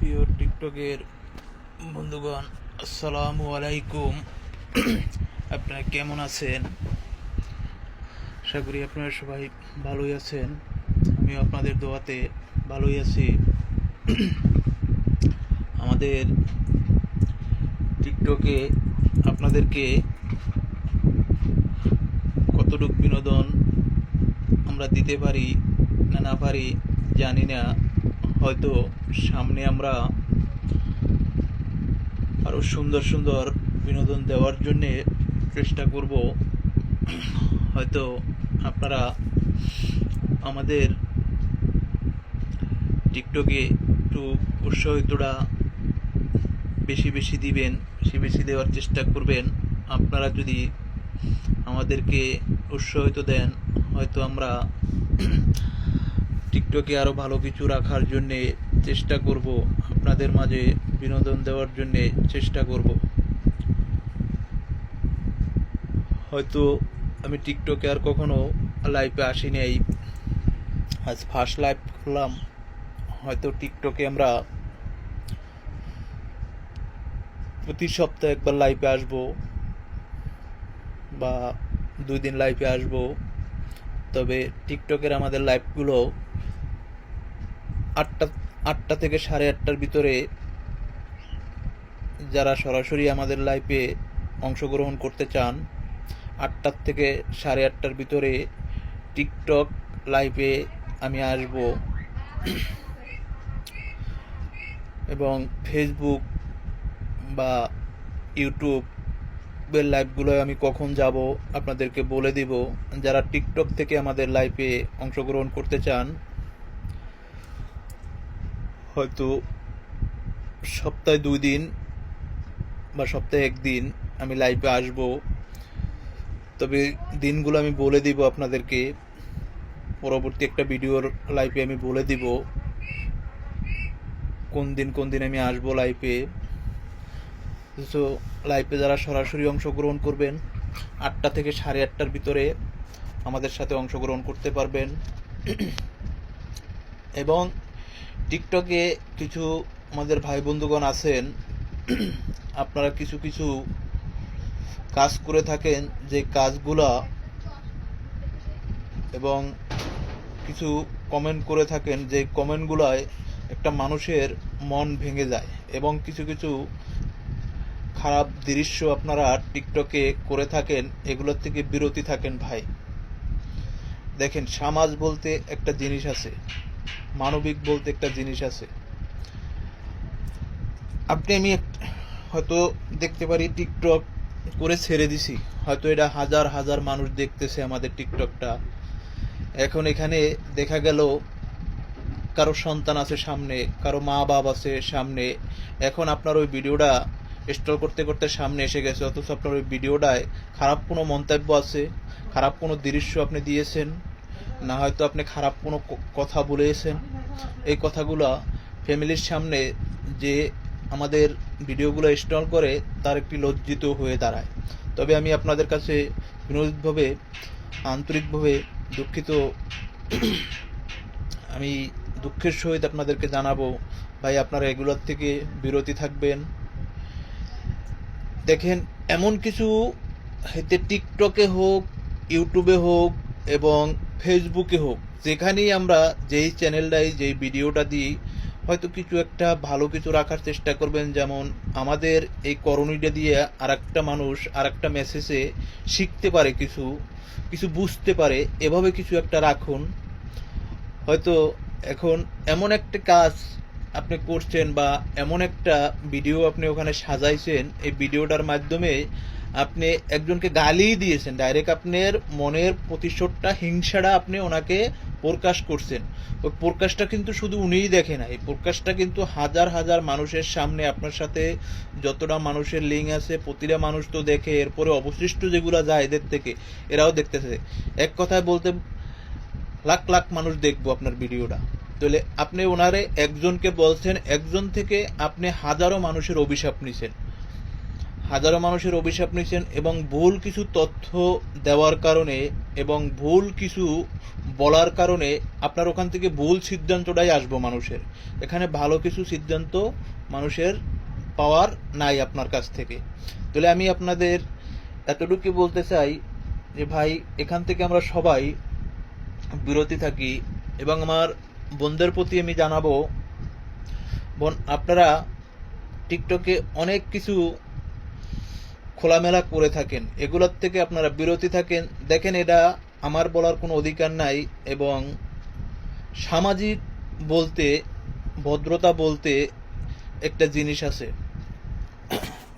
প্রিয় টিকটকের বন্ধুগণ, আসসালামু আলাইকুম। আপনারা কেমন আছেন? আশা করি আপনারা সবাই ভালোই আছেন। আমিও আপনাদের দোয়াতে ভালোই আছি। আমাদের টিকটকে আপনাদেরকে কতটুকু বিনোদন আমরা দিতে পারি না না পারি জানি না। হয়তো সামনে আমরা আরও সুন্দর সুন্দর বিনোদন দেওয়ার জন্যে চেষ্টা করব। হয়তো আপনারা আমাদের টিকটকে একটু উৎসাহিতটা বেশি বেশি দিবেন, বেশি বেশি দেওয়ার চেষ্টা করবেন। আপনারা যদি আমাদেরকে উৎসাহিত দেন, হয়তো আমরা টিকটকে আরও ভালো কিছু রাখার জন্যে চেষ্টা করব, আপনাদের মাঝে বিনোদন দেওয়ার জন্যে চেষ্টা করব। হয়তো আমি টিকটকে আর কখনো লাইভে আসি নাই, আজ ফার্স্ট লাইভ করলাম। হয়তো টিকটকে আমরা প্রতি সপ্তাহে একবার লাইভে আসব বা 2 দিন লাইভে আসব। তবে টিকটকের আমাদের লাইভগুলো 8টা থেকে 8:30টার ভিতরে যারা সরাসরি আমাদের লাইভে অংশগ্রহণ করতে চান, 8টা থেকে 8:30টার ভিতরে টিকটক লাইভে আমি আসব। এবং ফেসবুক বা ইউটিউবের লাইভগুলো আমি কখন যাব আপনাদেরকে বলে দিব। যারা টিকটক থেকে আমাদের লাইভে অংশগ্রহণ করতে চান, হয়তো সপ্তাহে 2 দিন বা সপ্তাহে 1 দিন আমি লাইভে আসব। তবে দিনগুলো আমি বলে দিব আপনাদেরকে, পরবর্তী একটা ভিডিওর লাইভে আমি বলে দিব কোন দিন আমি আসবো লাইভে। সো লাইভে যারা সরাসরি অংশগ্রহণ করবেন, 8টা থেকে 8:30টার ভিতরে আমাদের সাথে অংশগ্রহণ করতে পারবেন। এবং টিকটকে কিছু আমাদের ভাই বন্ধুগণ আছেন, আপনারা কিছু কিছু কাজ করে থাকেন, যে কাজগুলা এবং কিছু কমেন্ট করে থাকেন, যে কমেন্টগুলায় একটা মানুষের মন ভেঙে যায়। এবং কিছু কিছু খারাপ দৃশ্য আপনারা টিকটকে করে থাকেন, এগুলোর থেকে বিরতি থাকেন ভাই। দেখেন, সমাজ বলতে একটা জিনিস আছে, মানবিক বলতে একটা জিনিস আছে। আমি হয়তো দেখতে পারি টিকটক করে ছেড়ে দিছি, হয়তো এটা হাজার হাজার মানুষ দেখতেছে আমাদের টিকটকটা। এখন এখানে দেখা গেল কারো সন্তান আছে সামনে, কারো মা বাপ আছে সামনে। এখন আপনার ওই ভিডিওটা স্টল করতে করতে সামনে এসে গেছে, অথচ আপনার ওই ভিডিওটায় খারাপ কোনো মন্তব্য আছে, খারাপ কোনো দৃশ্য আপনি দিয়েছেন, না হয়তো আপনি খারাপ কোনো কথা বলেছেন। এই কথাগুলো ফ্যামিলির সামনে যে আমাদের ভিডিওগুলো স্টল করে, তার একটি লজ্জিত হয়ে দাঁড়ায়। তবে আমি আপনাদের কাছে বিনোদভাবে, আন্তরিকভাবে দুঃখিত। আমি দুঃখের সহিত আপনাদেরকে জানাবো, ভাই আপনারা এগুলোর থেকে বিরতি থাকবেন। দেখেন, এমন কিছু হয়তো টিকটকে হোক, ইউটিউবে হোক এবং ফেসবুকে হোক, যেখানেই আমরা যেই চ্যানেলটাই যেই ভিডিওটা দিই, হয়তো কিছু একটা ভালো কিছু রাখার চেষ্টা করবেন। যেমন আমাদের এই করণীয়টা দিয়ে আরেকটা মানুষ আরেকটা মেসেজে শিখতে পারে, কিছু কিছু বুঝতে পারে, এভাবে কিছু একটা রাখুন। হয়তো এখন এমন একটা কাজ আপনি করছেন বা এমন একটা ভিডিও আপনি ওখানে সাজাইছেন, এই ভিডিওটার মাধ্যমে আপনি একজনকে গালি দিয়েছেন, ডাইরেক্ট আপনার মনের প্রতিশোধটা, হিংসাটা আপনি ওনাকে প্রকাশ করছেন। ওই প্রকাশটা কিন্তু শুধু উনিই দেখে না, এই প্রকাশটা কিন্তু হাজার হাজার মানুষের সামনে আপনার সাথে যতটা মানুষের লিঙ্ক আছে প্রতিটা মানুষ তো দেখে, এরপরে অবশিষ্ট যেগুলো যায় এদের থেকে এরাও দেখতেছে। এক কথায় বলতে লাখ লাখ মানুষ দেখবো আপনার ভিডিওটা। তাহলে আপনি ওনারে একজনকে বলছেন, একজন থেকে আপনি হাজারো মানুষের অভিশাপ নিছেন, হাজারো মানুষের অভিশাপ নিয়েছেন এবং ভুল কিছু তথ্য দেওয়ার কারণে এবং ভুল কিছু বলার কারণে আপনার ওখান থেকে ভুল সিদ্ধান্তটাই আসবো মানুষের। এখানে ভালো কিছু সিদ্ধান্ত মানুষের পাওয়ার নাই আপনার কাছ থেকে। তাহলে আমি আপনাদের এতটুকু বলতে চাই যে ভাই, এখান থেকে আমরা সবাই বিরতি থাকি। এবং আমার বোনদের প্রতি আমি জানাবো, বোন, আপনারা টিকটকে অনেক কিছু খোলামেলা করে থাকেন, এগুলোর থেকে আপনারা বিরতি থাকেন। দেখেন, এটা আমার বলার কোনো অধিকার নাই এবং সামাজিক বলতে, ভদ্রতা বলতে একটা জিনিস আছে।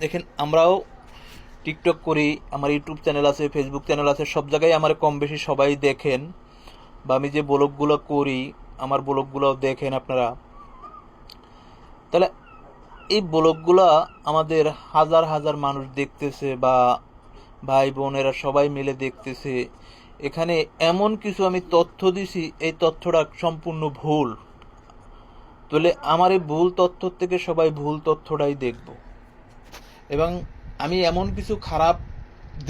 দেখেন, আমরাও টিকটক করি, আমার ইউটিউব চ্যানেল আছে, ফেসবুক চ্যানেল আছে, সব জায়গায় আমার কম বেশি সবাই দেখেন, বা আমি যে ব্লগগুলো করি আমার ব্লগগুলো দেখেন আপনারা। তাহলে এই ব্লগগুলো আমাদের হাজার হাজার মানুষ দেখতেছে, বা ভাই বোনেরা সবাই মিলে দেখতেছে। এখানে এমন কিছু আমি তথ্য দিছি, এই তথ্যটা সম্পূর্ণ ভুল। তাহলে আমার এই ভুল তথ্য থেকে সবাই ভুল তথ্যটাই দেখব। এবং আমি এমন কিছু খারাপ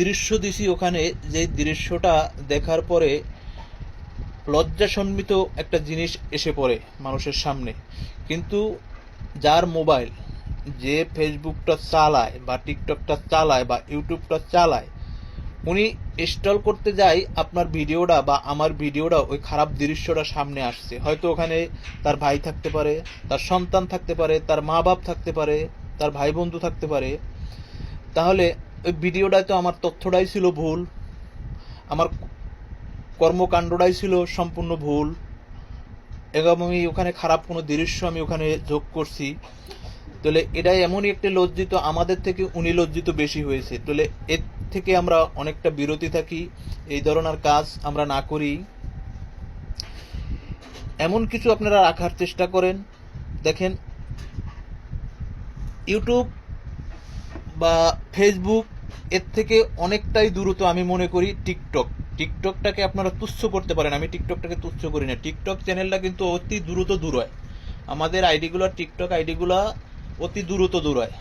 দৃশ্য দিছি ওখানে, যে দৃশ্যটা দেখার পরে লজ্জাসম্মিত একটা জিনিস এসে পড়ে মানুষের সামনে। কিন্তু যার মোবাইল, যে ফেসবুকটা চালায় বা টিকটকটা চালায় বা ইউটিউবটা চালায়, উনি ইনস্টল করতে যায় আপনার ভিডিওটা বা আমার ভিডিওটা, ওই খারাপ দৃশ্যটা সামনে আসছে। হয়তো ওখানে তার ভাই থাকতে পারে, তার সন্তান থাকতে পারে, তার মা বাপ থাকতে পারে, তার ভাই বন্ধু থাকতে পারে। তাহলে ওই ভিডিওটায় তো আমার তথ্যটাই ছিল ভুল, আমার কর্মকাণ্ডটাই ছিল সম্পূর্ণ ভুল, এবং আমি ওখানে খারাপ কোনো দৃশ্য আমি ওখানে যোগ করছি। তাহলে এটাই এমনই একটা লজ্জিত, আমাদের থেকে উনি লজ্জিত বেশি হয়েছে। তাহলে এর থেকে আমরা অনেকটা বিরতি থাকি, এই ধরনের কাজ আমরা না করি। এমন কিছু আপনারা রাখার চেষ্টা করেন। দেখেন, ইউটিউব বা ফেসবুক এর থেকে অনেকটাই দ্রুত আমি মনে করি টিকটকটাকে আপনারা তুচ্ছ করতে পারেন, আমি টিকটকটাকে তুচ্ছ করি না। টিকটক চ্যানেলটা কিন্তু অতি দ্রুত দূর হয়, আমাদের আইডিগুলো, টিকটক আইডিগুলো অতি দ্রুত দূর হয়।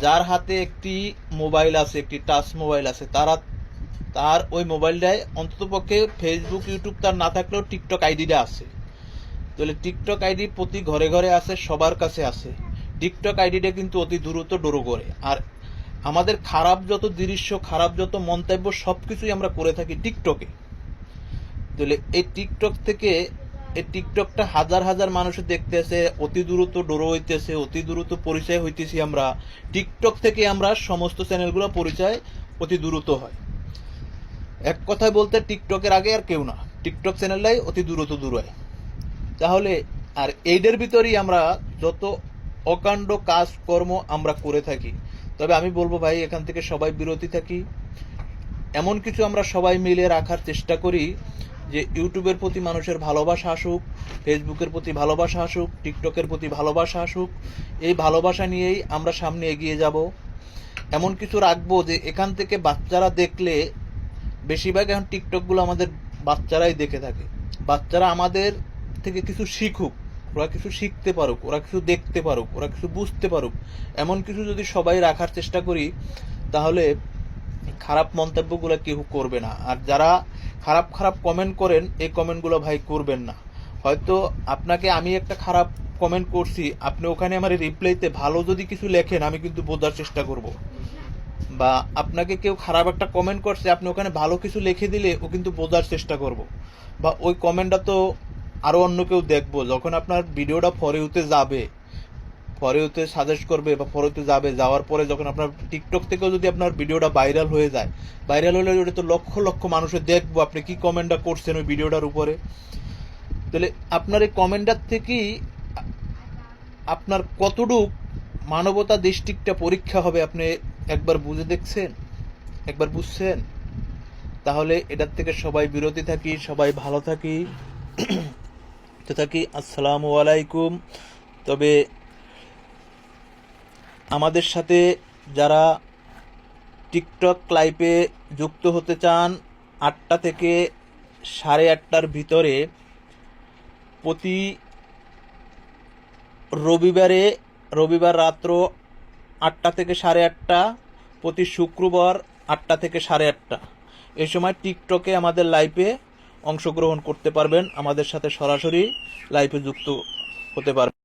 যার হাতে একটি মোবাইল আছে, একটি টাচ মোবাইল আছে, তার ওই মোবাইলটায় অন্ততপক্ষে ফেসবুক ইউটিউব তার না থাকলেও টিকটক আইডিটা আছে। তাহলে টিকটক আইডি প্রতি ঘরে ঘরে আছে, সবার কাছে আছে। টিকটক আইডিটা কিন্তু অতি দ্রুত ডোরো করে। আর আমাদের খারাপ যত দৃশ্য, খারাপ যত মন্তব্য, সব কিছুই আমরা করে থাকি টিকটকে। তাহলে এই টিকটক থেকে, এই টিকটকটা হাজার হাজার মানুষের দেখতেছে, অতি দ্রুত ডোরো হইতেছে, অতি দ্রুত পরিচয় হইতেছি আমরা। টিকটক থেকে আমরা সমস্ত চ্যানেলগুলো পরিচয় অতি দ্রুত হয়। এক কথায় বলতে টিকটকের আগে আর কেউ না, টিকটক চ্যানেলটাই অতি দ্রুত দূর হয়। তাহলে আর এইদের ভিতরেই আমরা যত অকাণ্ড কাজকর্ম আমরা করে থাকি। তবে আমি বলবো ভাই, এখান থেকে সবাই বিরতি থাকি। এমন কিছু আমরা সবাই মিলে রাখার চেষ্টা করি যে ইউটিউবের প্রতি মানুষের ভালোবাসা আসুক, ফেসবুকের প্রতি ভালোবাসা আসুক, টিকটকের প্রতি ভালোবাসা আসুক। এই ভালোবাসা নিয়েই আমরা সামনে এগিয়ে যাব। এমন কিছু রাখবো যে এখান থেকে বাচ্চারা দেখলে, বেশিরভাগ এখন টিকটকগুলো আমাদের বাচ্চারাই দেখে থাকে, বাচ্চারা আমাদের থেকে কিছু শিখুক, ওরা কিছু শিখতে পারুক, ওরা কিছু দেখতে পারুক, ওরা কিছু বুঝতে পারুক। এমন কিছু যদি সবাই রাখার চেষ্টা করি, তাহলে খারাপ মন্তব্যগুলো কেউ করবে না। আর যারা খারাপ খারাপ কমেন্ট করেন, এই কমেন্টগুলো ভাই করবেন না। হয়তো আপনাকে আমি একটা খারাপ কমেন্ট করছি, আপনি ওখানে আমার রিপ্লাইতে ভালো যদি কিছু লেখেন, আমি কিন্তু বোঝার চেষ্টা করব। বা আপনাকে কেউ খারাপ একটা কমেন্ট করছে, আপনি ওখানে ভালো কিছু লিখে দিলে ও কিন্তু বোঝার চেষ্টা করব। বা ওই কমেন্টটা তো আরও অন্য কেউ দেখবো, যখন আপনার ভিডিওটা ফরেউতে যাবে, ফরেউতে সাজেস্ট করবে বা ফরেউতে যাবে, যাওয়ার পরে যখন আপনার টিকটক থেকেও যদি আপনার ভিডিওটা ভাইরাল হয়ে যায়, ভাইরাল হলে ওটা তো লক্ষ লক্ষ মানুষে দেখবো আপনি কি কমেন্টটা করছেন ওই ভিডিওটার উপরে। তাহলে আপনার এই কমেন্টটার থেকেই আপনার কতটুক মানবতা দৃষ্টিকটা পরীক্ষা হবে, আপনি একবার বুঝে দেখছেন, একবার বুঝছেন? তাহলে এটার থেকে সবাই বিরতি থাকি, সবাই ভালো থাকি, থাকি। আসসালামু আলাইকুম। তবে আমাদের সাথে যারা টিকটক লাইভে যুক্ত হতে চান, 8টা থেকে 8:30টার ভিতরে প্রতি রবিবার রাত্র 8টা থেকে 8:30, প্রতি শুক্রবার 8টা থেকে 8:30 এই সময় টিকটকে আমাদের লাইভে অংশগ্রহণ করতে পারবেন, আমাদের সাথে সরাসরি লাইভে যুক্ত হতে পারবেন।